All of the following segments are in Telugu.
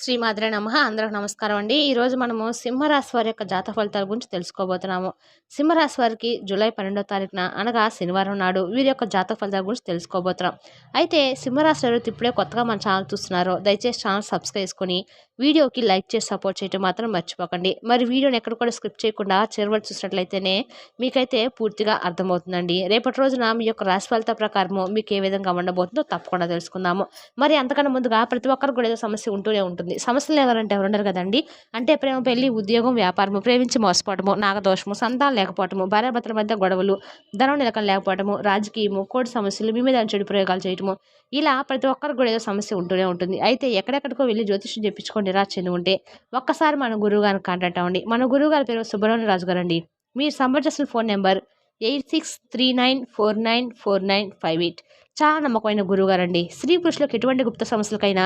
శ్రీమాత్రే నమః. అందరికి నమస్కారం అండి. ఈరోజు మనము సింహరాశి వారి యొక్క జాతక ఫలితాల గురించి తెలుసుకోబోతున్నాము. సింహరాశి వారికి జూలై 12వ తారీఖున అనగా శనివారం నాడు వీరి యొక్క జాతక ఫలితాల గురించి తెలుసుకోబోతున్నాం. అయితే సింహరాశి వారు ఇప్పుడే కొత్తగా మన ఛానల్ చూస్తున్నారో దయచేసి ఛానల్ సబ్స్క్రైబ్ చేసుకొని వీడియోకి లైక్ చేసి సపోర్ట్ చేయడం మాత్రం మర్చిపోకండి. మరి వీడియోని ఎక్కడ కూడా స్కిప్ చేయకుండా చివరి చూసినట్లయితేనే మీకైతే పూర్తిగా అర్థమవుతుందండి. రేపటి రోజున మీ యొక్క రాశి ఫలితాల ప్రకారము మీకు ఏ విధంగా ఉండబోతుందో తప్పకుండా తెలుసుకుందాము. మరి అంతకన్నా ముందుగా ప్రతి ఒక్కరికి కూడా ఏదో సమస్య ఉంటూనే ఉంటుంది. సమస్యలు ఎవరంటే ఎవరు ఉండరు కదండి. అంటే ప్రేమ, పెళ్లి, ఉద్యోగం, వ్యాపారము, ప్రేమించి మోసపోవటము, నాగదోషము, సంతానం లేకపోవటము, భార్యాభర్తల మధ్య గొడవలు, ధనం నిలకడ లేకపోవటము, రాజకీయము, కోర్టు సమస్యలు, మీ మీద చెడు ప్రయోగాలు చేయటము, ఇలా ప్రతి ఒక్కరికి కూడా ఏదో సమస్య ఉంటూనే ఉంటుంది. అయితే ఎక్కడెక్కడికో వెళ్ళి జ్యోతిష్యం చెప్పించుకొని నిరాశ చెంది ఉంటే ఒక్కసారి మన గురువు గారిని కాంటాక్ట్ అవ్వండి. మన గురువు గారి పేరు సుబ్రహ్మణ్య రాజు గారు అండి. మీరు సంప్రదించిన ఫోన్ నెంబర్ 8639494958. చాలా నమ్మకమైన గురువుగారండి. స్త్రీ పురుషులకు ఎటువంటి గుప్త సమస్యలకైనా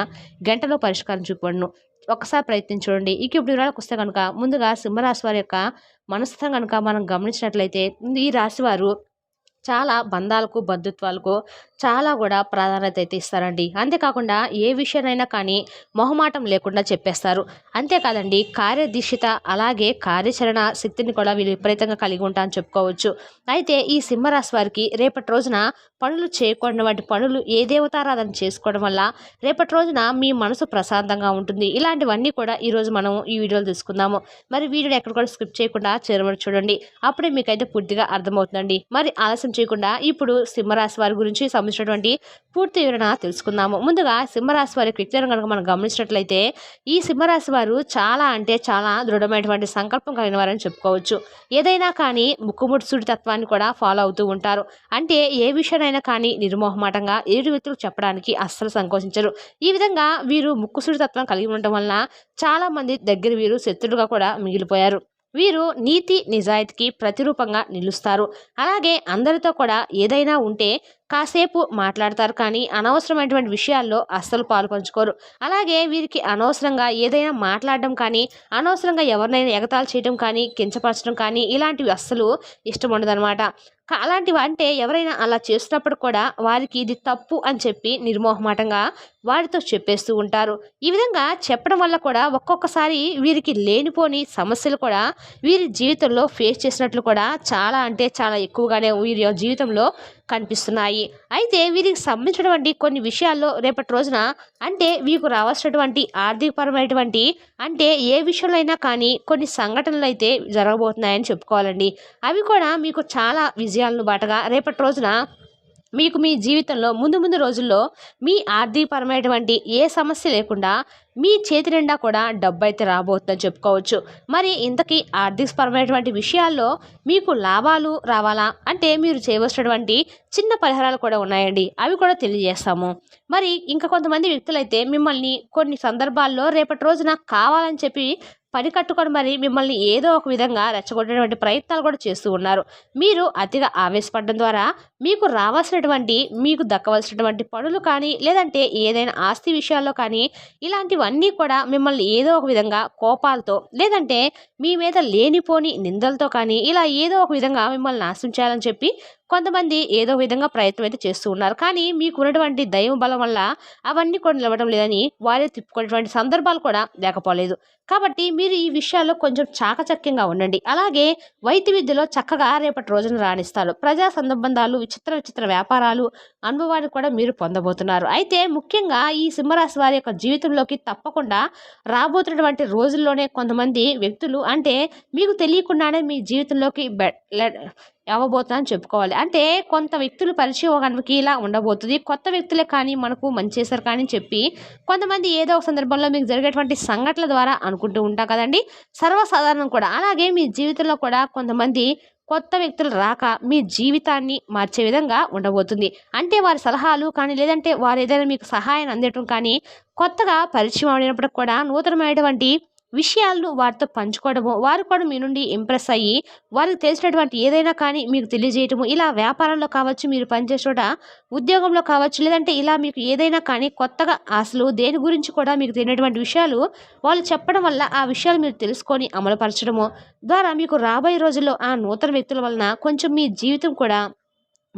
గంటలో పరిష్కారం చూపబడును. ఒక్కసారి ప్రయత్నించండి. ఇప్పుడు వివరాలకు వస్తే కనుక ముందుగా సింహరాశి వారి యొక్క మనస్తత్వం కనుక మనం గమనించినట్లయితే ఈ రాశి వారు చాలా బంధాలకు, బంధుత్వాలకు చాలా కూడా ప్రాధాన్యత అయితే ఇస్తారండి. అంతేకాకుండా ఏ విషయానైనా కానీ మొహమాటం లేకుండా చెప్పేస్తారు. అంతేకాదండి, కార్యదీక్షిత అలాగే కార్యాచరణ శక్తిని కూడా వీళ్ళు విపరీతంగా కలిగి ఉంటారని చెప్పుకోవచ్చు. అయితే ఈ సింహరాశి వారికి రేపటి రోజున పనులు చేయకుండా వాటి పనులు ఏ దేవతారాధన చేసుకోవడం వల్ల రేపటి రోజున మీ మనసు ప్రశాంతంగా ఉంటుంది. ఇలాంటివన్నీ కూడా ఈరోజు మనం ఈ వీడియోలో తీసుకుందాము. మరి వీడియోని ఎక్కడ కూడా స్కిప్ చేయకుండా చివరి చూడండి. అప్పుడే మీకైతే పూర్తిగా అర్థమవుతుందండి. మరి ఆలస్యం చేయకుండా ఇప్పుడు సింహరాశి వారి గురించి సంబంధించినటువంటి పూర్తి వివరణ తెలుసుకుందాము. ముందుగా సింహరాశి వారి వ్యక్తిత్వం కనుక మనం గమనించినట్లయితే ఈ సింహరాశి వారు చాలా అంటే చాలా దృఢమైనటువంటి సంకల్పం కలిగిన వారని చెప్పుకోవచ్చు. ఏదైనా కానీ ముక్కుముడిసుడి తత్వాన్ని కూడా ఫాలో అవుతూ ఉంటారు. అంటే ఏ విషయానైనా కానీ నిర్మోహమాటంగా ఏడు వ్యక్తులకు చెప్పడానికి అస్సలు సంకోచించరు. ఈ విధంగా వీరు ముక్కుసుడి తత్వం కలిగి ఉండటం వలన చాలా మంది దగ్గర వీరు శత్రులుగా కూడా మిగిలిపోయారు. వీరు నీతి నిజాయితీకి ప్రతిరూపంగా నిలుస్తారు. అలాగే అందరితో కూడా ఏదైనా ఉంటే కాసేపు మాట్లాడతారు, కానీ అనవసరమైనటువంటి విషయాల్లో అస్సలు పాల్పంచుకోరు. అలాగే వీరికి అనవసరంగా ఏదైనా మాట్లాడడం కానీ, అనవసరంగా ఎవరినైనా ఎగతాళి చేయడం కానీ, కించపరచడం కానీ ఇలాంటివి అస్సలు ఇష్టం ఉండదన్నమాట. అలాంటివి అంటే ఎవరైనా అలా చేస్తున్నప్పుడు కూడా వారికి ఇది తప్పు అని చెప్పి నిర్మోహమాటంగా వారితో చెప్పేస్తూ ఉంటారు. ఈ విధంగా చెప్పడం వల్ల కూడా ఒక్కొక్కసారి వీరికి లేనిపోని సమస్యలు కూడా వీరి జీవితంలో ఫేస్ చేసినట్లు కూడా చాలా అంటే చాలా ఎక్కువగానే వీరి జీవితంలో కనిపిస్తున్నాయి. అయితే వీరికి సంబంధించినటువంటి కొన్ని విషయాల్లో రేపటి రోజున అంటే మీకు రావాల్సినటువంటి ఆర్థికపరమైనటువంటి అంటే ఏ విషయంలో అయినా కానీ కొన్ని సంఘటనలు అయితే జరగబోతున్నాయని చెప్పుకోవాలండి. అవి కూడా మీకు చాలా విజయాలను బాటగా రేపటి రోజున మీకు మీ జీవితంలో ముందు ముందు రోజుల్లో మీ ఆర్థికపరమైనటువంటి ఏ సమస్య లేకుండా మీ చేతి నిండా కూడా డబ్బు అయితే రాబోతుందని చెప్పుకోవచ్చు. మరి ఇంతకీ ఆర్థికపరమైనటువంటి విషయాల్లో మీకు లాభాలు రావాలా అంటే మీరు చేయవలసినటువంటి చిన్న పరిహారాలు కూడా ఉన్నాయండి. అవి కూడా తెలియజేస్తాము. మరి ఇంకా కొంతమంది వ్యక్తులైతే మిమ్మల్ని కొన్ని సందర్భాల్లో రేపటి రోజున కావాలని చెప్పి పని కట్టుకొని మరి మిమ్మల్ని ఏదో ఒక విధంగా రెచ్చగొట్టేటువంటి ప్రయత్నాలు కూడా చేస్తూ ఉన్నారు. మీరు అతిగా ఆవేశపడడం ద్వారా మీకు రావాల్సినటువంటి మీకు దక్కవలసినటువంటి పనులు కానీ లేదంటే ఏదైనా ఆస్తి విషయాల్లో కానీ ఇలాంటివన్నీ కూడా మిమ్మల్ని ఏదో ఒక విధంగా కోపాలతో లేదంటే మీ మీద లేనిపోని నిందలతో కానీ ఇలా ఏదో ఒక విధంగా మిమ్మల్ని నాశనం చేయాలని చెప్పి కొంతమంది ఏదో విధంగా ప్రయత్నం అయితే చేస్తూ ఉన్నారు. కానీ మీకు ఉన్నటువంటి దైవ బలం వల్ల అవన్నీ కూడా నిలవడం లేదని వారే తిప్పుకునేటువంటి సందర్భాలు కూడా లేకపోలేదు. కాబట్టి మీరు ఈ విషయాల్లో కొంచెం చాకచక్యంగా ఉండండి. అలాగే వైద్య విద్యలో చక్కగా రేపటి రోజున రాణిస్తారు. ప్రజా సంబంధాలు, విచిత్ర వ్యాపారాలు అనుభవాన్ని కూడా మీరు పొందబోతున్నారు. అయితే ముఖ్యంగా ఈ సింహరాశి వారి యొక్క జీవితంలోకి తప్పకుండా రాబోతున్నటువంటి రోజుల్లోనే కొంతమంది వ్యక్తులు అంటే మీకు తెలియకుండానే మీ జీవితంలోకి అవ్వబోతుందని చెప్పుకోవాలి. అంటే కొంత వ్యక్తులు పరిచయం అవడానికి ఇలా ఉండబోతుంది. కొత్త వ్యక్తులే కానీ మనకు మంచి చేశారు కానీ చెప్పి కొంతమంది ఏదో ఒక సందర్భంలో మీకు జరిగేటువంటి సంఘటనల ద్వారా అనుకుంటూ ఉంటాం కదండి. సర్వసాధారణం కూడా. అలాగే మీ జీవితంలో కూడా కొంతమంది కొత్త వ్యక్తులు రాక మీ జీవితాన్ని మార్చే విధంగా ఉండబోతుంది. అంటే వారి సలహాలు కానీ లేదంటే వారు ఏదైనా మీకు సహాయాన్ని అందటం కానీ కొత్తగా పరిచయం అయినప్పటికి కూడా నూతనమైనటువంటి విషయాలను వారితో పంచుకోవడము, వారు కూడా మీ నుండి ఇంప్రెస్ అయ్యి వారికి తెలిసినటువంటి ఏదైనా కానీ మీకు తెలియజేయటము, ఇలా వ్యాపారంలో కావచ్చు, మీరు పనిచేసే చోట ఉద్యోగంలో కావచ్చు, లేదంటే ఇలా మీకు ఏదైనా కానీ కొత్తగా అసలు దేని గురించి కూడా మీకు తెలియనటువంటి విషయాలు వాళ్ళు చెప్పడం వల్ల ఆ విషయాలు మీరు తెలుసుకొని అమలుపరచడము ద్వారా మీకు రాబోయే రోజుల్లో ఆ నూతన వ్యక్తుల వలన కొంచెం మీ జీవితం కూడా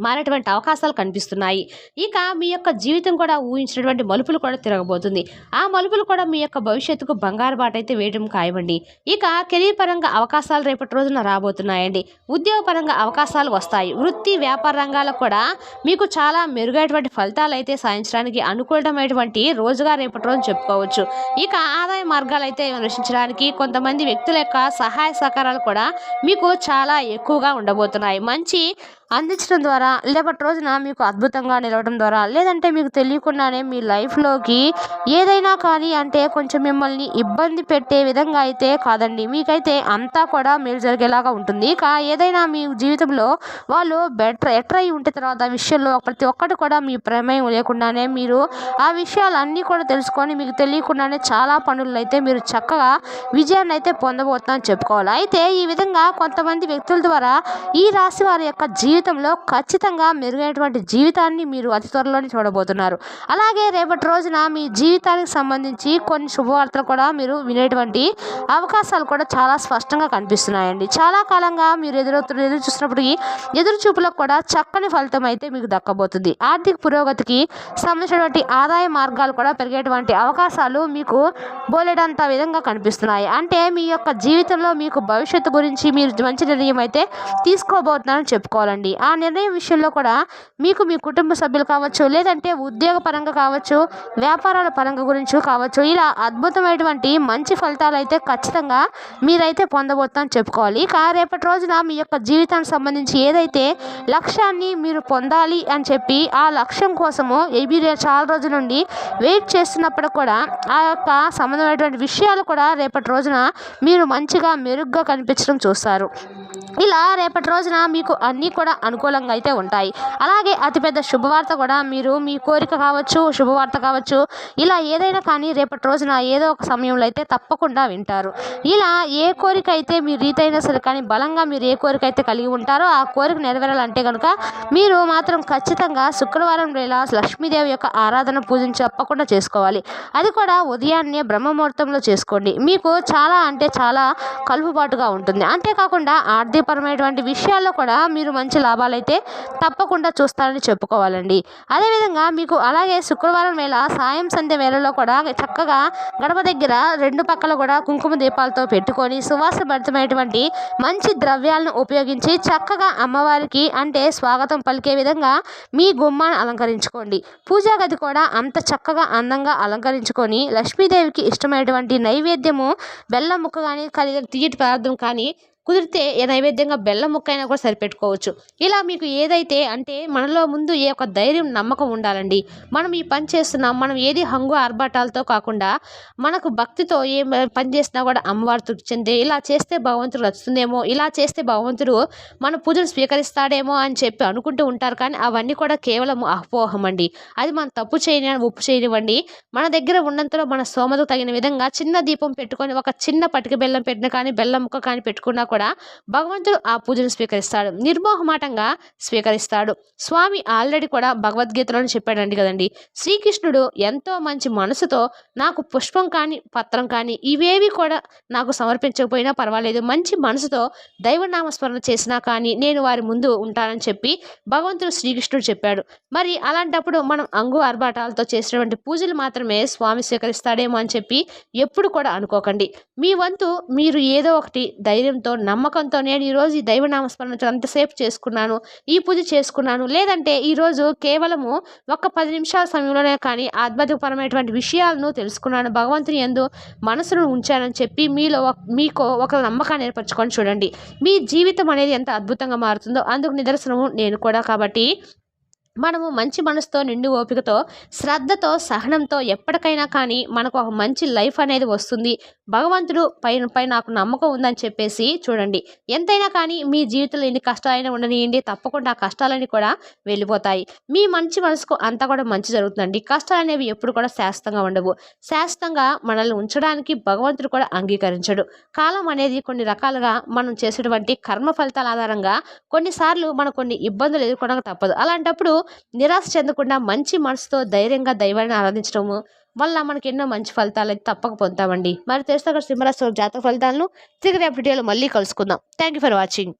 మారేటువంటి అవకాశాలు కనిపిస్తున్నాయి. ఇక మీ యొక్క జీవితం కూడా ఊహించినటువంటి మలుపులు కూడా తిరగబోతుంది. ఆ మలుపులు కూడా మీ యొక్క భవిష్యత్తుకు బంగారు బాటైతే వేయడం ఖాయమండి. ఇక కెరీర్ పరంగా అవకాశాలు రేపటి రోజున రాబోతున్నాయండి. ఉద్యోగపరంగా అవకాశాలు వస్తాయి. వృత్తి, వ్యాపార రంగాలకు కూడా మీకు చాలా మెరుగైనటువంటి ఫలితాలైతే సాధించడానికి అనుకూలమైనటువంటి రోజుగా రేపటి రోజున చెప్పుకోవచ్చు. ఇక ఆదాయ మార్గాలైతే అన్వేషించడానికి కొంతమంది వ్యక్తుల యొక్క సహాయ సహకారాలు కూడా మీకు చాలా ఎక్కువగా ఉండబోతున్నాయి. మంచి అందించడం ద్వారా రేపటి రోజున మీకు అద్భుతంగా నిలవడం ద్వారా, లేదంటే మీకు తెలియకుండానే మీ లైఫ్లోకి ఏదైనా కానీ అంటే కొంచెం మిమ్మల్ని ఇబ్బంది పెట్టే విధంగా అయితే కాదండి, మీకైతే అంతా కూడా మేలు జరిగేలాగా ఉంటుంది. ఇక ఏదైనా మీ జీవితంలో వాళ్ళు ఎటర్ అయి ఉంటే తర్వాత ఆ విషయంలో ప్రతి ఒక్కటి కూడా మీ ప్రమేయం లేకుండానే మీరు ఆ విషయాలన్నీ కూడా తెలుసుకొని మీకు తెలియకుండానే చాలా పనుల్లో అయితే మీరు చక్కగా విజయాన్ని అయితే పొందబోతున్నారని చెప్పుకోవాలి. అయితే ఈ విధంగా కొంతమంది వ్యక్తుల ద్వారా ఈ రాశి వారి యొక్క జీవితంలో ఖచ్చితంగా మెరుగైనటువంటి జీవితాన్ని మీరు అతి త్వరలోనే చూడబోతున్నారు. అలాగే రేపటి రోజున మీ జీవితానికి సంబంధించి కొన్ని శుభవార్తలు కూడా మీరు వినేటువంటి అవకాశాలు కూడా చాలా స్పష్టంగా కనిపిస్తున్నాయండి. చాలా కాలంగా మీరు ఎదురు చూసినప్పటికీ ఎదురు చూపులకు కూడా చక్కని ఫలితం అయితే మీకు దక్కబోతుంది. ఆర్థిక పురోగతికి సంబంధించినటువంటి ఆదాయ మార్గాలు కూడా పెరిగేటువంటి అవకాశాలు మీకు బోలెడంత విధంగా కనిపిస్తున్నాయి. అంటే మీ యొక్క జీవితంలో మీకు భవిష్యత్తు గురించి మీరు మంచి నిర్ణయం అయితే తీసుకోబోతున్నారని చెప్పుకోవాలండి. ఆ నిర్ణయం విషయంలో కూడా మీకు మీ కుటుంబ సభ్యులు కావచ్చు, లేదంటే ఉద్యోగ పరంగా కావచ్చు, వ్యాపారాల పరంగా గురించి కావచ్చు, ఇలా అద్భుతమైనటువంటి మంచి ఫలితాలు అయితే ఖచ్చితంగా మీరైతే పొందబోతున్నారని చెప్పుకోవాలి. ఇక రేపటి రోజున మీ యొక్క జీవితానికి సంబంధించి ఏదైతే లక్ష్యాన్ని మీరు పొందాలి అని చెప్పి ఆ లక్ష్యం కోసము మీరు చాలా రోజుల నుండి వెయిట్ చేస్తున్నప్పుడు కూడా ఆ యొక్క సంబంధమైనటువంటి విషయాలు కూడా రేపటి రోజున మీరు మంచిగా మెరుగ్గా కనిపించడం చూస్తారు. ఇలా రేపటి రోజున మీకు అన్నీ కూడా అనుకూలంగా అయితే ఉంటాయి. అలాగే అతిపెద్ద శుభవార్త కూడా మీరు మీ కోరిక కావచ్చు, శుభవార్త కావచ్చు, ఇలా ఏదైనా కానీ రేపటి రోజున ఏదో ఒక సమయంలో అయితే తప్పకుండా వింటారు. ఇలా ఏ కోరిక అయితే మీ రీతైనా సరే కానీ బలంగా మీరు ఏ కోరిక అయితే కలిగి ఉంటారో ఆ కోరిక నెరవేరాలంటే కనుక మీరు మాత్రం ఖచ్చితంగా శుక్రవారం వేళ లక్ష్మీదేవి యొక్క ఆరాధన పూజను తప్పకుండా చేసుకోవాలి. అది కూడా ఉదయాన్నే బ్రహ్మముహూర్తంలో చేసుకోండి. మీకు చాలా అంటే చాలా కలుపుబాటుగా ఉంటుంది. అంతేకాకుండా ఆర్థికపరమైనటువంటి విషయాల్లో కూడా మీరు మంచి లాభాలైతే తప్పకుండా చూస్తారని చెప్పుకోవాలండి. అదేవిధంగా మీకు అలాగే శుక్రవారం వేళ సాయం సంధ్య వేళలో కూడా చక్కగా గడప దగ్గర రెండు పక్కల కూడా కుంకుమ దీపాలతో పెట్టుకొని సువాసభరితమైనటువంటి మంచి ద్రవ్యాలను ఉపయోగించి చక్కగా అమ్మవారికి అంటే స్వాగతం పలికే విధంగా మీ గుమ్మాన్ని అలంకరించుకోండి. పూజా గది కూడా అంత చక్కగా అందంగా అలంకరించుకొని లక్ష్మీదేవికి ఇష్టమైనటువంటి నైవేద్యము బెల్లం ముక్క కానీ తీయటి పదార్థం కానీ కుదిరితే నైవేద్యంగా బెల్లం ముక్క అయినా కూడా సరిపెట్టుకోవచ్చు. ఇలా మీకు ఏదైతే అంటే మనలో ముందు ఏ ఒక ధైర్యం, నమ్మకం ఉండాలండి. మనం ఈ పని చేస్తున్నాం, మనం ఏది హంగు ఆర్భాటాలతో కాకుండా మనకు భక్తితో ఏ పని చేసినా కూడా అమ్మవారు తృప్తి చెందే, ఇలా చేస్తే భగవంతుడు రచుతుందేమో, ఇలా చేస్తే భగవంతుడు మన పూజలు స్వీకరిస్తాడేమో అని చెప్పి అనుకుంటూ ఉంటారు. కానీ అవన్నీ కూడా కేవలం అపోహం అండి. అది మనం తప్పు ఒప్పు చేయనివ్వండి. మన దగ్గర ఉన్నంతలో మన స్తోమతకు తగిన విధంగా చిన్న దీపం పెట్టుకొని ఒక చిన్న పటిక బెల్లం పెట్టిన కానీ బెల్లం ముక్క కానీ పెట్టుకున్నా కూడా భగవంతుడు ఆ పూజను స్వీకరిస్తాడు, నిర్మోహమాటంగా స్వీకరిస్తాడు. స్వామి ఆల్రెడీ కూడా భగవద్గీతలోనే చెప్పాడండి కదండి, శ్రీకృష్ణుడు ఎంతో మంచి మనసుతో నాకు పుష్పం కానీ పత్రం కానీ ఇవేవి కూడా నాకు సమర్పించకపోయినా పర్వాలేదు, మంచి మనసుతో దైవనామస్మరణ చేసినా కానీ నేను వారి ముందు ఉంటానని చెప్పి భగవంతుడు శ్రీకృష్ణుడు చెప్పాడు. మరి అలాంటప్పుడు మనం అంగు ఆర్భాటాలతో చేసినటువంటి పూజలు మాత్రమే స్వామి స్వీకరిస్తాడేమో అని చెప్పి ఎప్పుడు కూడా అనుకోకండి. మీ వంతు మీరు ఏదో ఒకటి ధైర్యంతో, నమ్మకంతో నేను ఈరోజు ఈ దైవనామస్మరణ అంతసేపు చేసుకున్నాను, ఈ పూజ చేసుకున్నాను, లేదంటే ఈరోజు కేవలము ఒక 10 నిమిషాల సమయంలోనే కానీ ఆధ్యాత్మికపరమైనటువంటి విషయాలను తెలుసుకున్నాను, భగవంతుని యందు మనసును ఉంచానని చెప్పి మీకు ఒక నమ్మకాన్ని ఏర్పరచుకొని చూడండి. మీ జీవితం అనేది ఎంత అద్భుతంగా మారుతుందో అందుకు నిదర్శనము నేను కూడా. కాబట్టి మనము మంచి మనసుతో, నిండు ఓపికతో, శ్రద్ధతో, సహనంతో ఎప్పటికైనా కానీ మనకు ఒక మంచి లైఫ్ అనేది వస్తుంది. భగవంతుడు పై నాకు నమ్మకం ఉందని చెప్పేసి చూడండి. ఎంతైనా కానీ మీ జీవితంలో ఎన్ని కష్టాలైనా ఉండనియండి, తప్పకుండా ఆ కష్టాలన్నీ కూడా వెళ్ళిపోతాయి. మీ మంచి మనసుకు అంతా కూడా మంచి జరుగుతుందండి. కష్టాలు అనేవి ఎప్పుడు కూడా శాశ్వతంగా ఉండవు. శాశ్వతంగా మనల్ని ఉంచడానికి భగవంతుడు కూడా అంగీకరించడు. కాలం అనేది కొన్ని రకాలుగా మనం చేసేటువంటి కర్మ ఫలితాల ఆధారంగా కొన్నిసార్లు మనం కొన్ని ఇబ్బందులు ఎదుర్కోవడం తప్పదు. అలాంటప్పుడు నిరాశ చెందకుండా మంచి మనసుతో ధైర్యంగా దైవాన్ని ఆరాధించడము వల్ల మనకి ఎన్నో మంచి ఫలితాలు అయితే తప్పక పొందుతామండి. మరి తెలుసు సింహరాశి జాతక ఫలితాలను తిరిగి రేపు వీడియోలో మళ్ళీ కలుసుకుందాం. Thank you for watching.